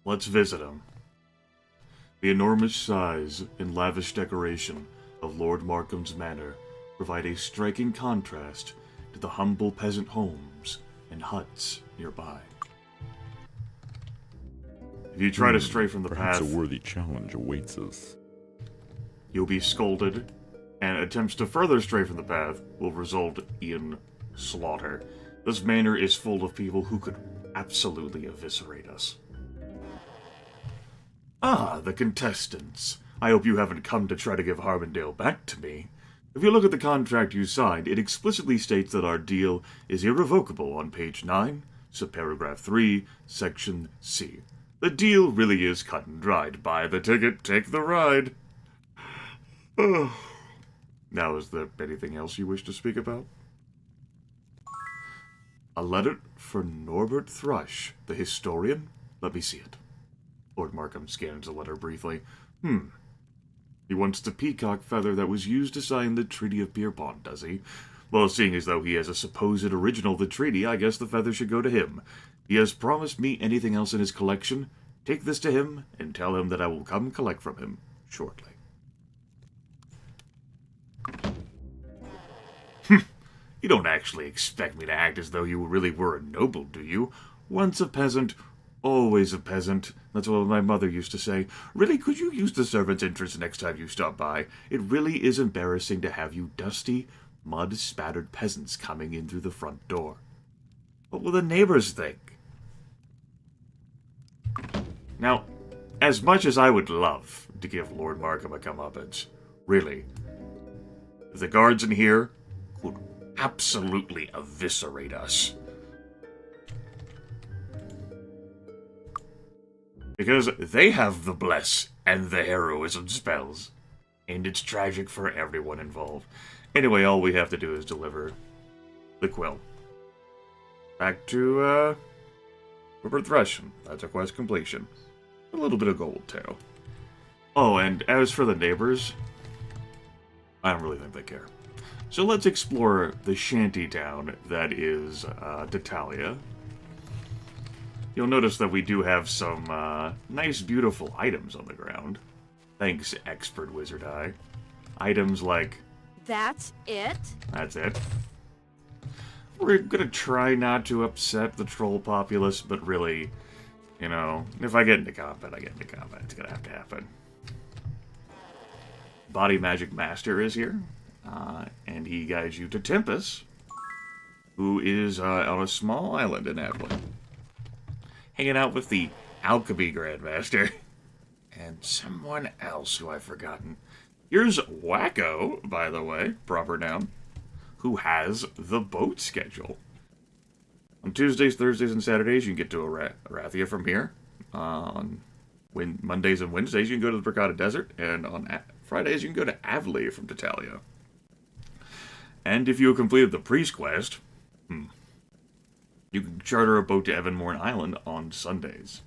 Let's visit him. The enormous size and lavish decoration of Lord Markham's manor provide a striking contrast to the humble peasant homes and huts nearby. If you try to stray from the Perhaps path, a worthy challenge awaits us. you'll be scolded, and attempts to further stray from the path will result in slaughter. This manor is full of people who could absolutely eviscerate us. Ah, the contestants. I hope you haven't come to try to give Harmondale back to me. If you look at the contract you signed, it explicitly states that our deal is irrevocable on page 9, subparagraph 3, section C. The deal really is cut and dried. Buy the ticket, take the ride. Now, is there anything else you wish to speak about? A letter for Norbert Thrush, the historian? Let me see it. Lord Markham scans the letter briefly. He wants the peacock feather that was used to sign the Treaty of Pierpont, does he? Well, seeing as though he has a supposed original of the treaty, I guess the feather should go to him. He has promised me anything else in his collection. Take this to him, and tell him that I will come collect from him shortly. You don't actually expect me to act as though you really were a noble, do you? Once a peasant, always a peasant. That's what my mother used to say. Really, could you use the servant's entrance next time you stop by? It really is embarrassing to have you dusty, mud-spattered peasants coming in through the front door. What will the neighbors think? Now, as much as I would love to give Lord Markham a comeuppance, really, the guards in here could absolutely eviscerate us. Because they have the bless and the heroism spells. And it's tragic for everyone involved. Anyway, all we have to do is deliver the quill. Back to, Robert Thrush. That's a quest completion. A little bit of gold, too. Oh, and as for the neighbors, I don't really think they care. So let's explore the shanty town that is Tatalia. You'll notice that we do have some nice, beautiful items on the ground. Thanks, expert wizard eye. Items like... That's it? That's it. We're gonna try not to upset the troll populace, but really, you know, if I get into combat, I get into combat. It's gonna have to happen. Body Magic Master is here, and he guides you to Tempest, who is on a small island in Adlin, hanging out with the Alchemy Grandmaster, and someone else who I've forgotten. Here's Wacko, by the way, proper noun, who has the boat schedule. On Tuesdays, Thursdays, and Saturdays, you can get to Arathia from here. On Mondays and Wednesdays, you can go to the Brigada Desert, and on Fridays, you can go to Avley from Tatalia. And if you have completed the priest quest, you can charter a boat to Evanmorn Island on Sundays.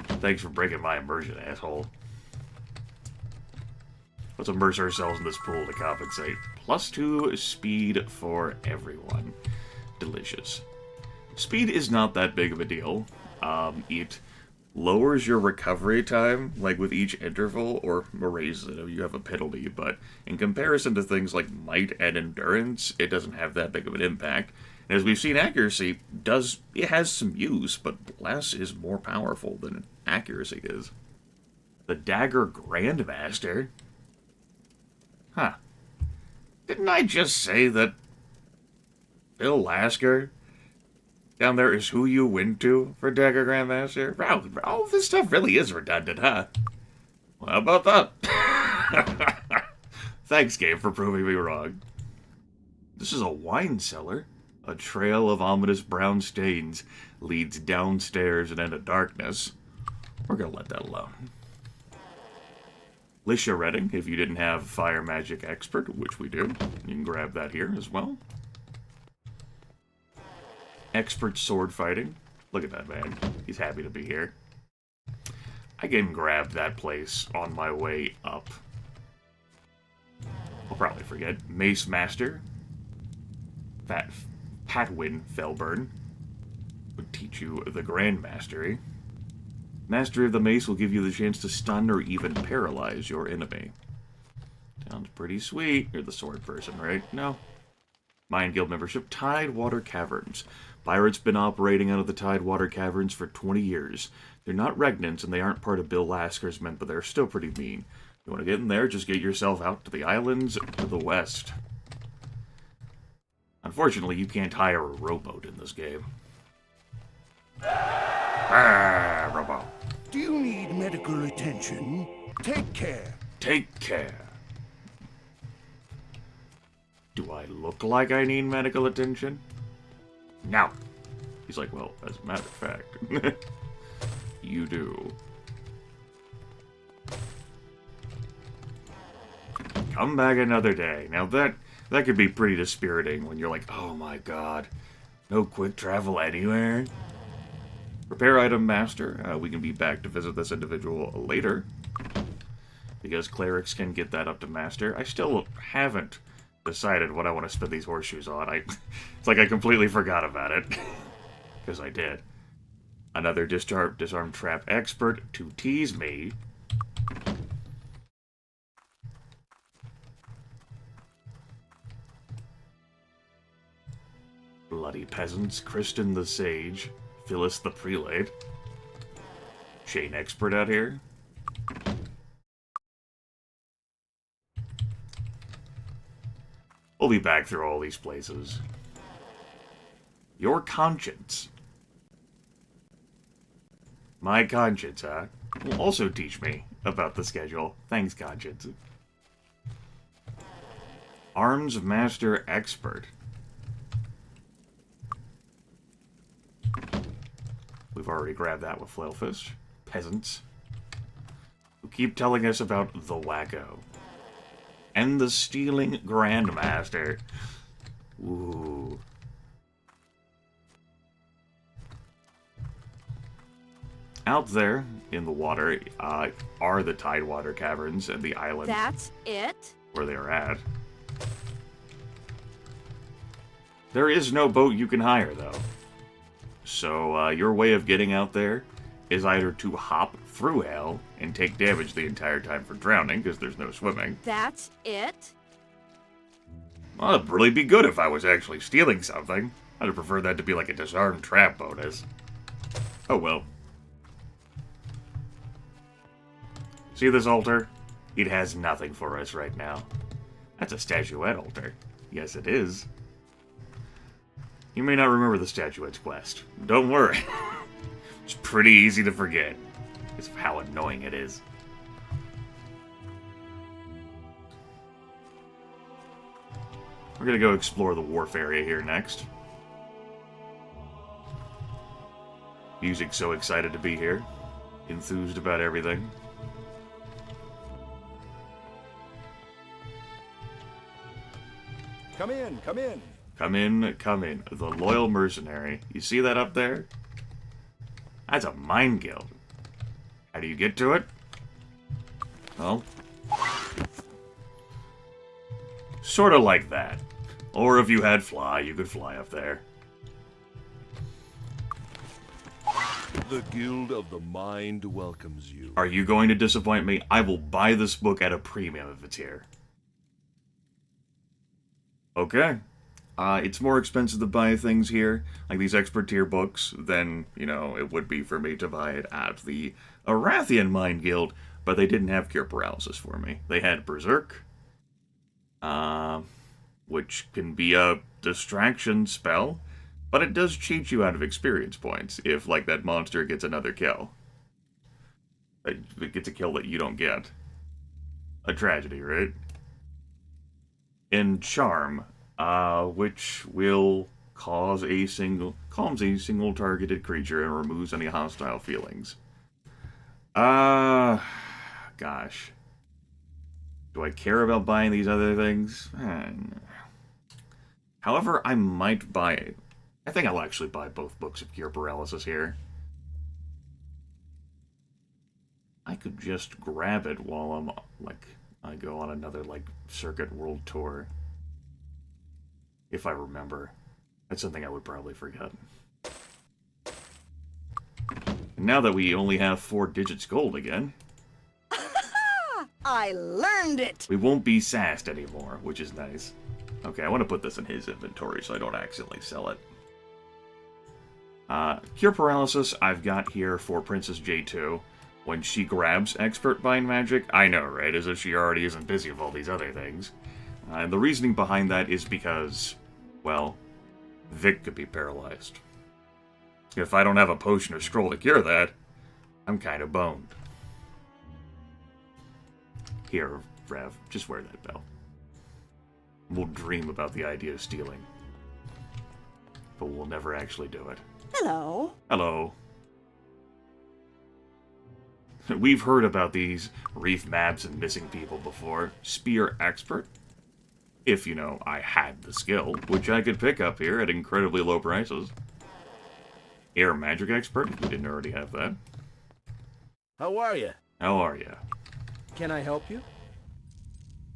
Thanks for breaking my immersion, asshole. Let's immerse ourselves in this pool to compensate. +2 speed for everyone. Delicious. Speed is not that big of a deal. It lowers your recovery time, like with each interval, or raises it if you have a penalty, but in comparison to things like might and endurance, it doesn't have that big of an impact. And as we've seen, accuracy it has some use, but bless is more powerful than accuracy is. The Dagger Grandmaster? Huh. Didn't I just say that Bill Lasker down there is who you went to for Dagger Grandmaster? Wow, all this stuff really is redundant, huh? Well, how about that? Thanks, game, for proving me wrong. This is a wine cellar. A trail of ominous brown stains leads downstairs and into darkness. We're gonna let that alone. Lisha Redding, if you didn't have Fire Magic Expert, which we do, you can grab that here as well. Expert Sword Fighting. Look at that man. He's happy to be here. I can grab that place on my way up. I'll probably forget. Mace Master. Patwin Felburn would teach you the Grand Mastery. Mastery of the mace will give you the chance to stun or even paralyze your enemy. Sounds pretty sweet. You're the sword person, right? No. Mind Guild membership. Tidewater Caverns. Pirates been operating out of the Tidewater Caverns for 20 years. They're not regnants, and they aren't part of Bill Lasker's men, but they're still pretty mean. You want to get in there, just get yourself out to the islands to the west. Unfortunately, you can't hire a rowboat in this game. Rowboat. Do you need medical attention? Take care. Take care. Do I look like I need medical attention? No. He's like, well, as a matter of fact, you do. Come back another day. Now that could be pretty dispiriting when you're like, oh my god, no quick travel anywhere. Repair item master. We can be back to visit this individual later, because clerics can get that up to master. I still haven't decided what I want to spend these horseshoes on. It's like I completely forgot about it, because I did. Another disarm trap expert to tease me. Bloody peasants. Kristen the sage. Phyllis the prelate. Chain expert out here. We'll be back through all these places. Your conscience. My conscience, huh? Will also teach me about the schedule. Thanks, conscience. Arms master expert. We've already grabbed that with Flailfish. Peasants. Who keep telling us about the wacko. And the stealing grandmaster. Ooh. Out there in the water are the Tidewater Caverns and the island. That's it? Where they are at. There is no boat you can hire, though. So, your way of getting out there is either to hop through hell and take damage the entire time for drowning, because there's no swimming. That's it? Well, it'd really be good if I was actually stealing something. I'd have preferred that to be like a disarm trap bonus. Oh well. See this altar? It has nothing for us right now. That's a Statuette Altar. Yes, it is. You may not remember the Statuette's quest. Don't worry. It's pretty easy to forget. It's how annoying it is. We're gonna go explore the wharf area here next. Music's so excited to be here. Enthused about everything. Come in, come in. Come in, come in. The Loyal Mercenary. You see that up there? That's a mine guild. How do you get to it? Well, sort of like that. Or if you had fly, you could fly up there. The Guild of the Mind welcomes you. Are you going to disappoint me? I will buy this book at a premium if it's here. Okay. It's more expensive to buy things here, like these expert tier books, than, you know, it would be for me to buy it at the Arathian Mind Guild, but they didn't have Cure Paralysis for me. They had Berserk, which can be a distraction spell, but it does cheat you out of experience points if, like, that monster gets another kill. It gets a kill that you don't get. A tragedy, right? And Charm, which will calms a single targeted creature and removes any hostile feelings. Gosh. Do I care about buying these other things? However, I might buy it. I think I'll actually buy both books of Cure Paralysis here. I could just grab it while I go on another, circuit world tour. If I remember. That's something I would probably forget. And now that we only have 4 digits gold again, I learned it! we won't be sassed anymore, which is nice. Okay, I want to put this in his inventory so I don't accidentally sell it. Cure Paralysis I've got here for Princess J2. When she grabs Expert Bind Magic, I know, right? As if she already isn't busy with all these other things. And the reasoning behind that is because, well, Vic could be paralyzed. If I don't have a potion or scroll to cure that, I'm kind of boned. Here, Rev, just wear that bell. We'll dream about the idea of stealing. But we'll never actually do it. Hello. Hello. We've heard about these reef maps and missing people before. Spear Expert? If, you know, I had the skill, which I could pick up here at incredibly low prices. Air Magic Expert, if we didn't already have that. How are you? How are ya? Can I help you?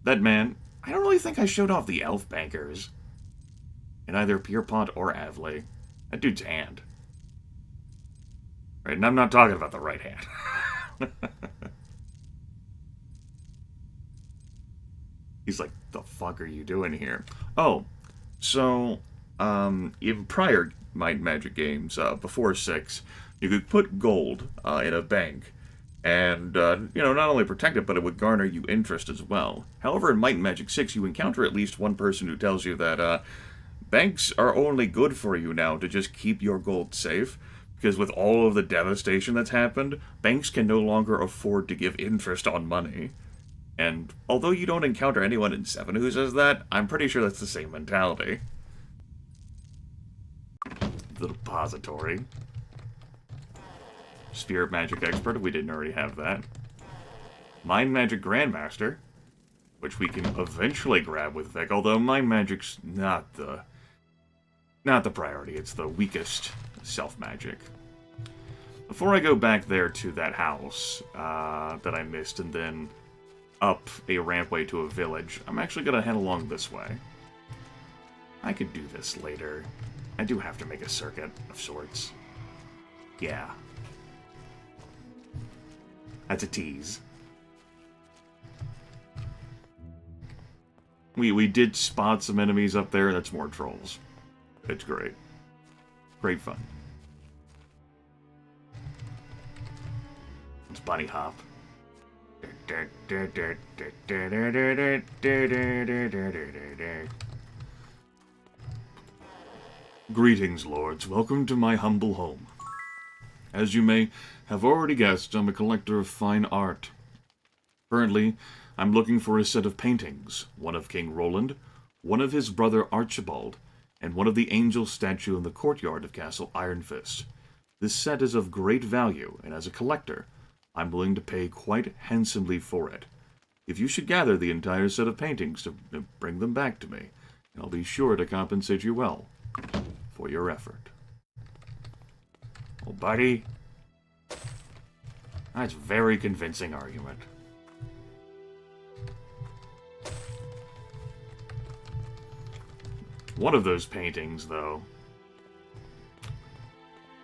That man, I don't really think I showed off the elf bankers. In either Pierpont or Avlay. That dude's hand. Right, and I'm not talking about the right hand. He's like, the fuck are you doing here? Oh, so, in prior Might and Magic games, before 6, you could put gold in a bank, and, you know, not only protect it, but it would garner you interest as well. However, in Might and Magic 6, you encounter at least one person who tells you that, banks are only good for you now to just keep your gold safe, because with all of the devastation that's happened, banks can no longer afford to give interest on money. And although you don't encounter anyone in 7 who says that, I'm pretty sure that's the same mentality. The depository. Spirit Magic Expert, if we didn't already have that. Mind Magic Grandmaster, which we can eventually grab with Vic, although Mind Magic's not the priority, it's the weakest self-magic. Before I go back there to that house that I missed and then up a rampway to a village, I'm actually going to head along this way. I could do this later. I do have to make a circuit of sorts. Yeah. That's a tease. We did spot some enemies up there, that's more trolls. It's great. Great fun. It's bunny hop. Greetings, lords. Welcome to my humble home. As you may have already guessed, I'm a collector of fine art. Currently, I'm looking for a set of paintings, one of King Roland, one of his brother Archibald, and one of the angel statue in the courtyard of Castle Ironfist. This set is of great value, and as a collector, I'm willing to pay quite handsomely for it. If you should gather the entire set of paintings to bring them back to me, I'll be sure to compensate you well for your effort. Oh, buddy. That's a very convincing argument. One of those paintings, though...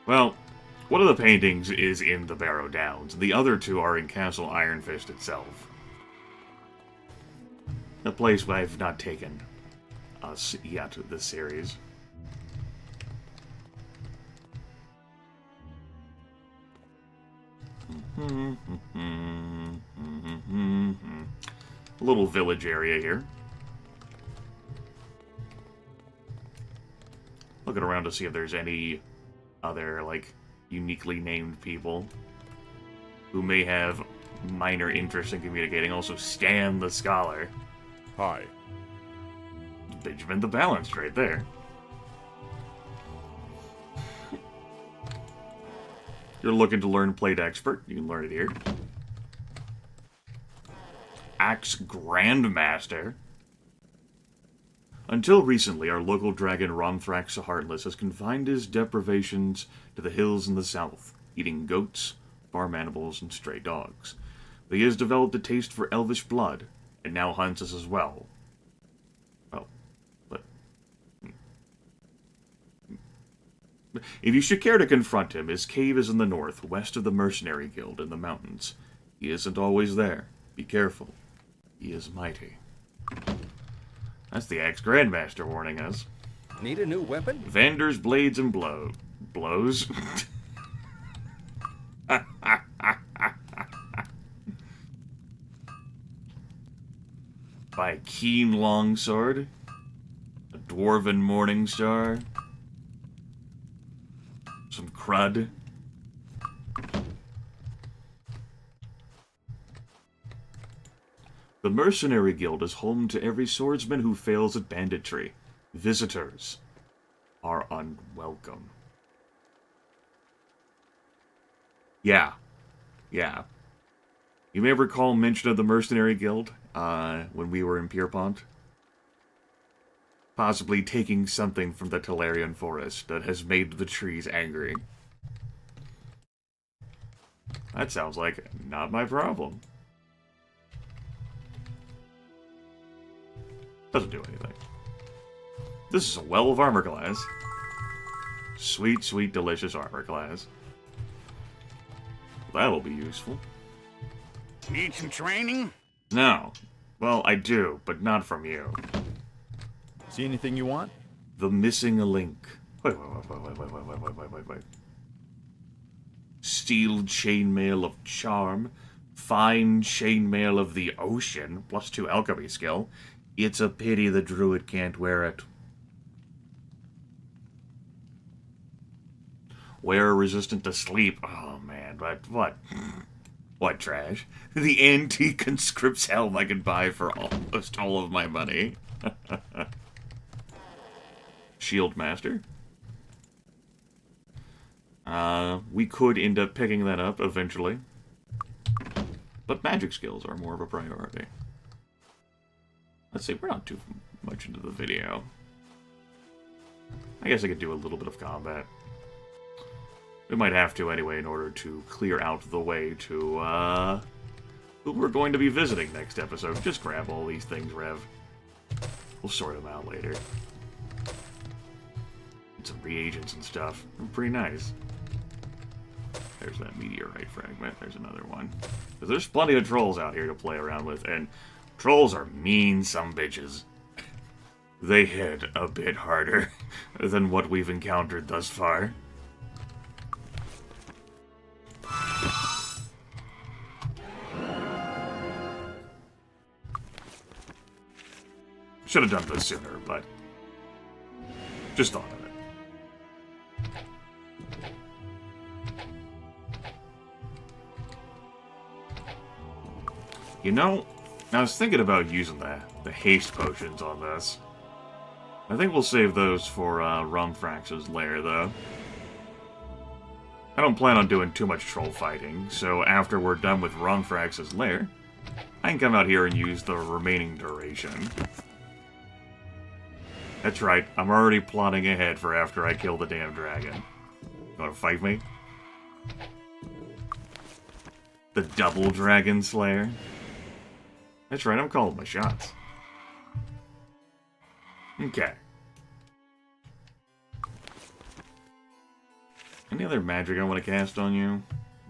Well, one of the paintings is in the Barrow Downs. The other 2 are in Castle Ironfist itself. A place where I've not taken us yet this series. A little village area here. Looking around to see if there's any other, like, uniquely named people who may have minor interest in communicating. Also, Stan the Scholar. Hi. Benjamin the Balanced right there. You're looking to learn Plate Expert, you can learn it here. Axe Grandmaster. Until recently, our local dragon Romthrax the Heartless has confined his deprivations to the hills in the south, eating goats, farm animals, and stray dogs. But he has developed a taste for elvish blood, and now hunts us as well. Oh, but... If you should care to confront him, his cave is in the north, west of the Mercenary Guild in the mountains. He isn't always there. Be careful. He is mighty. That's the ex-Grandmaster warning us. Need a new weapon? Vander's blades and blows. By a keen longsword, a dwarven morning star, some crud. The Mercenary Guild is home to every swordsman who fails at banditry. Visitors are unwelcome. Yeah. You may recall mention of the Mercenary Guild when we were in Pierpont. Possibly taking something from the Talarian forest that has made the trees angry. That sounds like not my problem. Doesn't do anything. This is a well of armor class. Sweet, sweet, delicious armor class. That'll be useful. Need some training? No. Well, I do, but not from you. See anything you want? The missing link. Wait. Steel chainmail of charm. Fine chainmail of the ocean. +2 alchemy skill. It's a pity the druid can't wear it. Wear resistant to sleep. Oh man, but what? What trash? The antique conscript's helm I could buy for almost all of my money. Shield Master. We could end up picking that up eventually. But magic skills are more of a priority. Let's see, we're not too much into the video. I guess I could do a little bit of combat. We might have to anyway in order to clear out the way to, who we're going to be visiting next episode. Just grab all these things, Rev. We'll sort them out later. And some reagents and stuff. They're pretty nice. There's that meteorite fragment. There's another one. Because there's plenty of trolls out here to play around with, and trolls are mean sumbitches. They hit a bit harder than what we've encountered thus far. Should have done this sooner, but just thought of it. You know, I was thinking about using the haste potions on this. I think we'll save those for Rumfrax's lair, though. I don't plan on doing too much troll fighting, so after we're done with Rumfrax's lair, I can come out here and use the remaining duration. That's right, I'm already plotting ahead for after I kill the damn dragon. You wanna fight me? The double dragon slayer? That's right, I'm calling my shots. Okay. Any other magic I want to cast on you?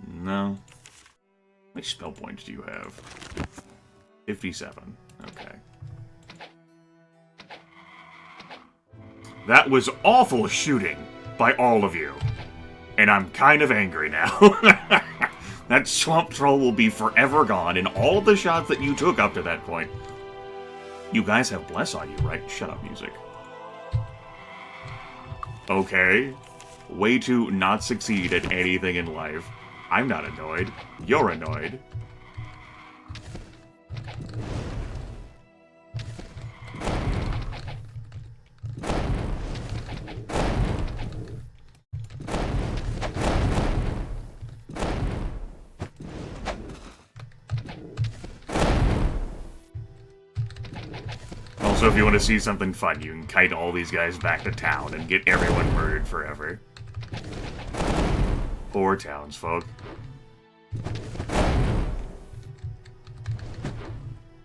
No. How many spell points do you have? 57. Okay. That was awful shooting by all of you. And I'm kind of angry now. That swamp troll will be forever gone, and all the shots that you took up to that point. You guys have bless on you, right? Shut up, music. Okay. Way to not succeed at anything in life. I'm not annoyed. You're annoyed. Also, if you want to see something fun, you can kite all these guys back to town and get everyone murdered forever. Poor townsfolk.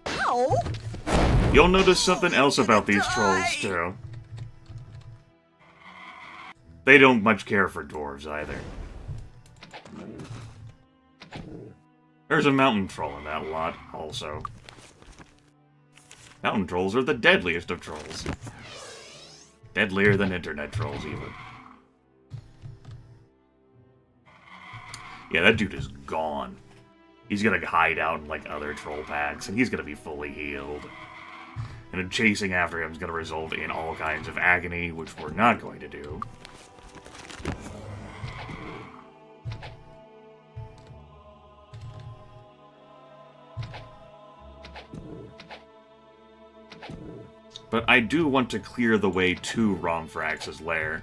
Ow! You'll notice something else about these trolls, too. They don't much care for dwarves, either. There's a mountain troll in that lot, also. Mountain trolls are the deadliest of trolls. Deadlier than internet trolls, even. Yeah, that dude is gone. He's gonna hide out in, like, other troll packs, and he's gonna be fully healed. And then chasing after him is gonna result in all kinds of agony, which we're not going to do. But I do want to clear the way to Romfrax's lair.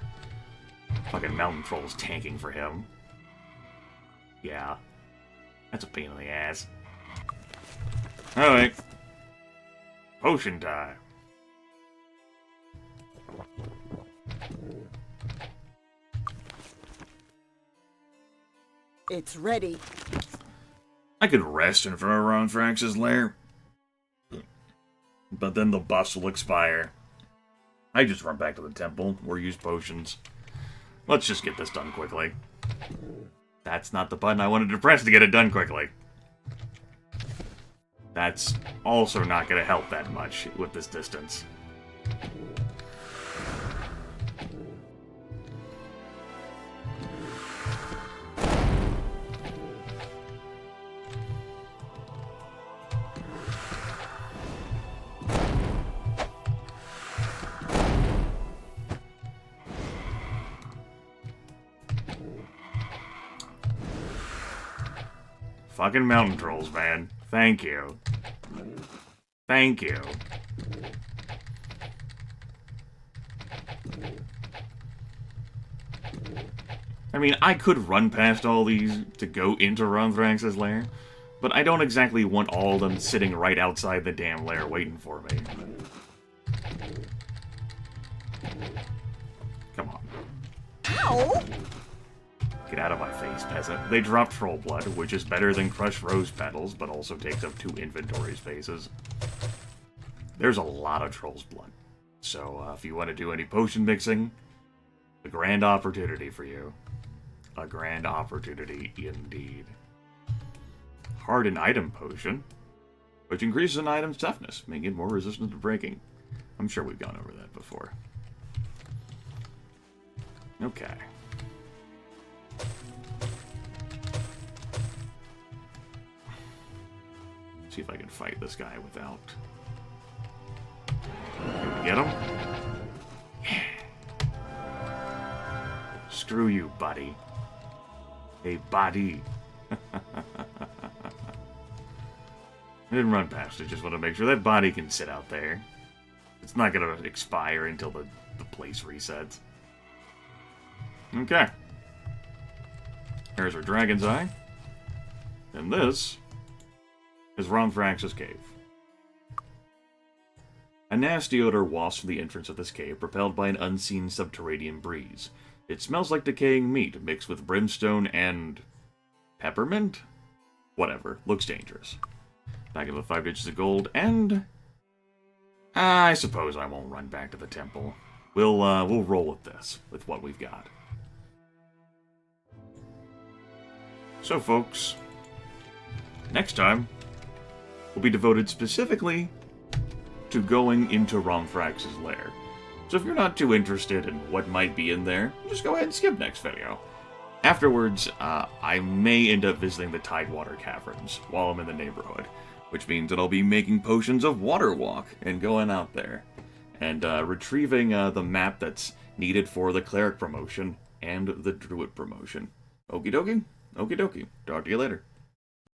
Fucking mountain trolls tanking for him. Yeah. That's a pain in the ass. Alright. Potion time. It's ready. I could rest in front of Romfrax's lair. But then the buffs will expire. I just run back to the temple or use potions. Let's just get this done quickly. That's not the button I wanted to press to get it done quickly. That's also not going to help that much with this distance. Fucking mountain trolls, man. Thank you. Thank you. I mean, I could run past all these to go into Romfrax's lair, but I don't exactly want all of them sitting right outside the damn lair waiting for me. Come on. Ow! Get out of my face, peasant. They drop troll blood, which is better than crushed rose petals, but also takes up 2 inventory spaces. There's a lot of troll's blood. So, if you want to do any potion mixing, a grand opportunity for you. A grand opportunity indeed. Hardened item potion, which increases an item's toughness, making it more resistant to breaking. I'm sure we've gone over that before. Okay. See if I can fight this guy without... Can we get him? Yeah. Screw you, buddy. Hey, buddy. I didn't run past it, just want to make sure that body can sit out there. It's not going to expire until the place resets. Okay. Here's our Dragon's Eye. And this is Romfrax's cave. A nasty odor wafts from the entrance of this cave, propelled by an unseen subterranean breeze. It smells like decaying meat, mixed with brimstone and... peppermint? Whatever. Looks dangerous. Back of the 5 digits of gold, and... I suppose I won't run back to the temple. We'll roll with this, with what we've got. So, folks, next time will be devoted specifically to going into Romfrax's lair. So if you're not too interested in what might be in there, just go ahead and skip next video. Afterwards, I may end up visiting the Tidewater Caverns while I'm in the neighborhood, which means that I'll be making potions of water walk and going out there, and retrieving the map that's needed for the cleric promotion and the druid promotion. Okie dokie? Okie dokie. Talk to you later.